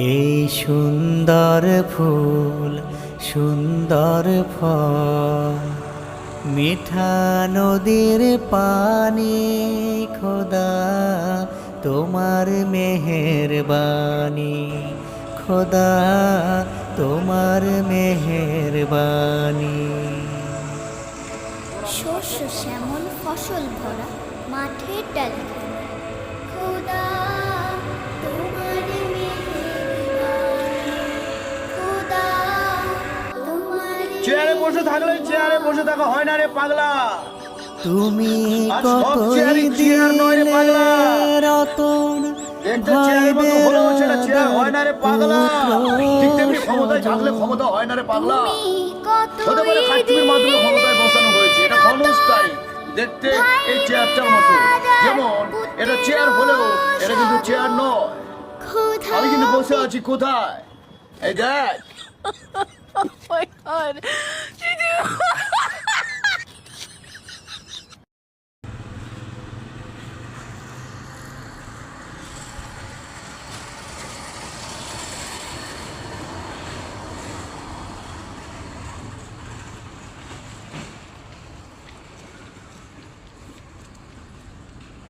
এই সুন্দর ফুল সুন্দর ফল, মিঠা নদীর পানি, খোদা তোমার মেহেরবানি, খোদা তোমার মেহেরবানি। শস্য শ্যামল ফসল ভরা মাঠের ডালি, খোদা তোমার মেহেরবানি, খোদা তোমার চেয়ারে বসে থাকলে চেয়ারে বসে থাকা হয় না রে পাগলা। তুমি আর সব কতই চেয়ারই চেয়ার নয় রে দিলে পাগলা। রতন, একটা চেয়ারের মতো হলেও সেটা চেয়ার হয় না রে পাগলা। ঠিক তেমনি ক্ষমতায় থাকলে ক্ষমতা হয় না রে পাগলা। হতে পারে খাচ্চুরির মাধ্যমে ক্ষমতায় বসানো হয়েছে, এটা ক্ষণস্থায়ী। দেখতে এই চেয়ারটার মতো, যেমন এটা চেয়ার হলেও এটা কিন্তু চেয়ার নয়। আমি কিন্তু বসে আছি কোথায়? এই দেখ। Oh my god.